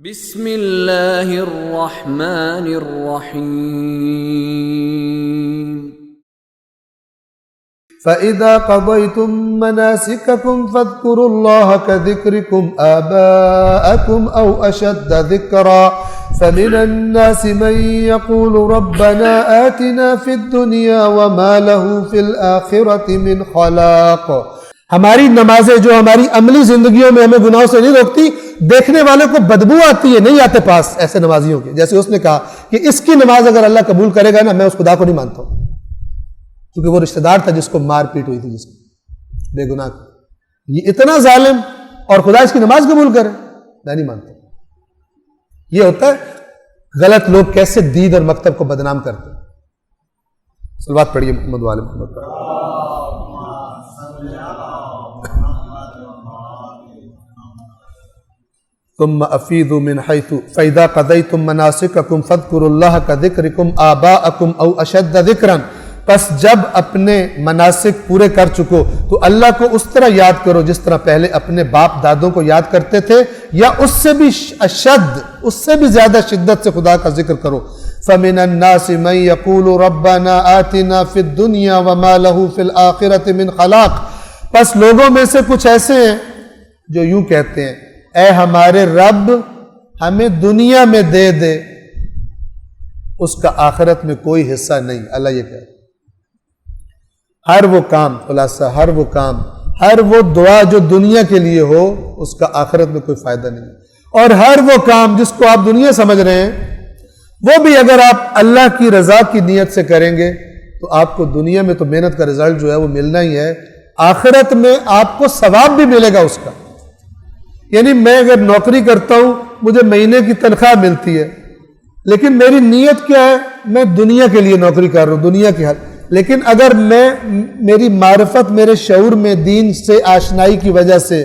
بسم اللہ الرحمن الرحیم فَإِذَا قَضَيْتُم مَّنَاسِكَكُمْ فَاذْكُرُوا اللَّهَ كَذِكْرِكُمْ آبَاءَكُمْ أَوْ أَشَدَّ ذِكْرًا فَمِنَ النَّاسِ مَن يَقُولُ رَبَّنَا آتِنَا فِي الدُّنْيَا وَمَا لَهُ فِي الْآخِرَةِ مِنْ خَلَاقٍ۔ ہماری نمازیں جو ہماری عملی زندگیوں میں ہمیں گناہوں سے نہیں روکتی، دیکھنے والے کو بدبو آتی ہے، نہیں آتے پاس ایسے نمازیوں کے۔ جیسے اس نے کہا کہ اس کی نماز اگر اللہ قبول کرے گا نا، میں اس خدا کو نہیں مانتا ہوں، کیونکہ وہ رشتہ دار تھا جس کو مار پیٹ ہوئی تھی، جس کو بے گناہ کو۔ یہ اتنا ظالم اور خدا اس کی نماز قبول کرے، میں نہیں مانتا۔ یہ ہوتا ہے غلط لوگ کیسے دین اور مکتب کو بدنام کرتے ہیں۔ صلوات پڑھیے محمد والے محمد پر۔ ثم افیضوا من حیث فاذا قضیتم مناسککم فاذکروا اللہ کذکرکم آباءکم او اشد ذکرا، پس جب اپنے مناسک پورے کر چکو تو اللہ کو اس طرح یاد کرو جس طرح پہلے اپنے باپ دادوں کو یاد کرتے تھے، یا اس سے بھی اشد، اس سے بھی زیادہ شدت سے خدا کا ذکر کرو۔ فَمِنَ النَّاسِ مَن يَقُولُ رَبَّنَا آتِنَا فِي الدُّنْيَا وَمَا لَهُ فِي الْآخِرَةِ مِنْ خَلَاقٍ، پس لوگوں میں سے کچھ ایسے ہیں جو یوں کہتے ہیں، اے ہمارے رب ہمیں دنیا میں دے دے، اس کا آخرت میں کوئی حصہ نہیں۔ اللہ یہ کہتا ہے ہر وہ کام، خلاصہ ہر وہ کام، ہر وہ دعا جو دنیا کے لیے ہو، اس کا آخرت میں کوئی فائدہ نہیں، اور ہر وہ کام جس کو آپ دنیا سمجھ رہے ہیں، وہ بھی اگر آپ اللہ کی رضا کی نیت سے کریں گے تو آپ کو دنیا میں تو محنت کا رزلٹ جو ہے وہ ملنا ہی ہے، آخرت میں آپ کو ثواب بھی ملے گا اس کا۔ یعنی میں اگر نوکری کرتا ہوں، مجھے مہینے کی تنخواہ ملتی ہے، لیکن میری نیت کیا ہے؟ میں دنیا کے لیے نوکری کر رہا ہوں، دنیا کی حل۔ لیکن اگر میری معرفت، میرے شعور میں دین سے آشنائی کی وجہ سے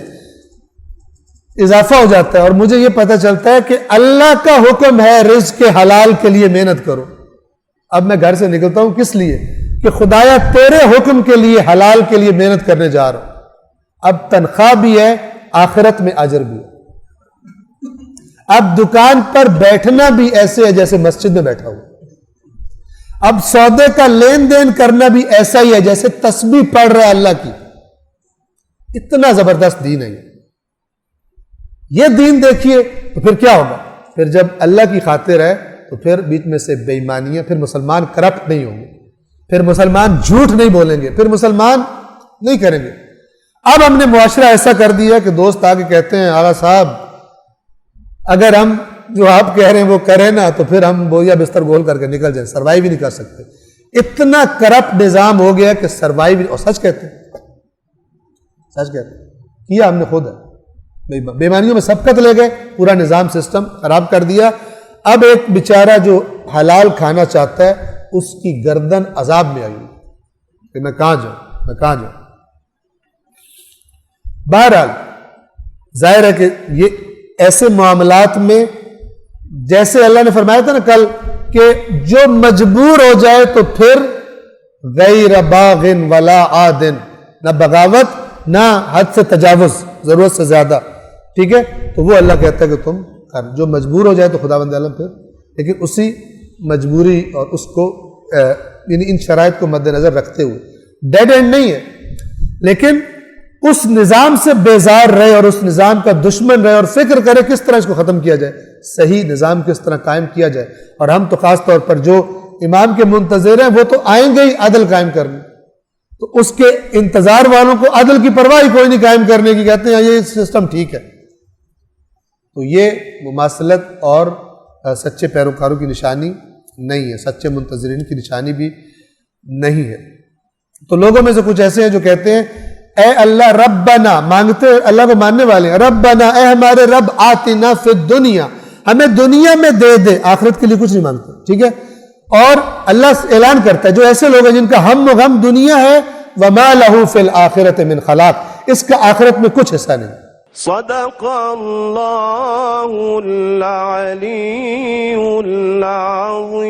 اضافہ ہو جاتا ہے، اور مجھے یہ پتہ چلتا ہے کہ اللہ کا حکم ہے رزق حلال کے لیے محنت کرو، اب میں گھر سے نکلتا ہوں کس لیے؟ کہ خدایا تیرے حکم کے لیے، حلال کے لیے محنت کرنے جا رہا ہوں۔ اب تنخواہ بھی ہے، آخرت میں اجر بھی ہے۔ اب دکان پر بیٹھنا بھی ایسے ہے جیسے مسجد میں بیٹھا ہوں، اب سودے کا لین دین کرنا بھی ایسا ہی ہے جیسے تسبیح پڑھ رہا ہے اللہ کی۔ اتنا زبردست دین ہے یہ دین دیکھیے تو پھر کیا ہوگا؟ پھر جب اللہ کی خاطر ہے تو پھر بیچ میں سے بے ایمانیاں، پھر مسلمان کرپٹ نہیں ہوں گے، پھر مسلمان جھوٹ نہیں بولیں گے، پھر مسلمان نہیں کریں گے۔ اب ہم نے معاشرہ ایسا کر دیا کہ دوست آگے کہتے ہیں آغا صاحب اگر ہم جو آپ کہہ رہے ہیں وہ کریں نا تو پھر ہم بویا بستر گول کر کے نکل جائیں، سروائیو بھی نہیں کر سکتے۔ اتنا کرپٹ نظام ہو گیا کہ سروائیو، اور سچ کہتے ہیں، سچ کہتے ہیں، کیا ہم نے خود ہے، بیمانیوں میں سبقت لے گئے، پورا نظام سسٹم خراب کر دیا۔ اب ایک بیچارہ جو حلال کھانا چاہتا ہے اس کی گردن عذاب میں آئی کہ میں کہاں جاؤں، میں کہاں جاؤں۔ بہرحال ظاہر ہے کہ یہ ایسے معاملات میں جیسے اللہ نے فرمایا تھا نا کل کہ جو مجبور ہو جائے تو پھر غیر باغ ولا عاد، نہ بغاوت نہ حد سے تجاوز، ضرورت سے زیادہ، ٹھیک ہے؟ تو وہ اللہ کہتا ہے کہ تم کر، جو مجبور ہو جائے تو خدا بند عالم پھر، لیکن اسی مجبوری اور اس کو یعنی ان شرائط کو مد نظر رکھتے ہوئے، ڈیڈ اینڈ نہیں ہے، لیکن اس نظام سے بیزار رہے اور اس نظام کا دشمن رہے اور فکر کرے کس طرح اس کو ختم کیا جائے، صحیح نظام کس طرح قائم کیا جائے۔ اور ہم تو خاص طور پر جو امام کے منتظر ہیں وہ تو آئیں گے ہی عدل قائم کرنے، تو اس کے انتظار والوں کو عدل کی پرواہ کوئی نہیں قائم کرنے کی، کہتے ہیں یہ سسٹم ٹھیک ہے۔ تو یہ مماثلت اور سچے پیروکاروں کی نشانی نہیں ہے، سچے منتظرین کی نشانی بھی نہیں ہے۔ تو لوگوں میں سے کچھ ایسے ہیں جو کہتے ہیں اے اللہ ربنا، مانگتے اللہ کو ماننے والے ہیں، ربنا اے ہمارے رب آتنا فی الدنیا، ہمیں دنیا میں دے دے، آخرت کے لیے کچھ نہیں مانگتے، ٹھیک ہے؟ اور اللہ اعلان کرتا ہے جو ایسے لوگ ہیں جن کا ہم و غم دنیا ہے، وما لہ فی الآخرۃ من خلاق، اس کا آخرت میں کچھ حصہ نہیں۔ صدق اللہ العلی العظیم۔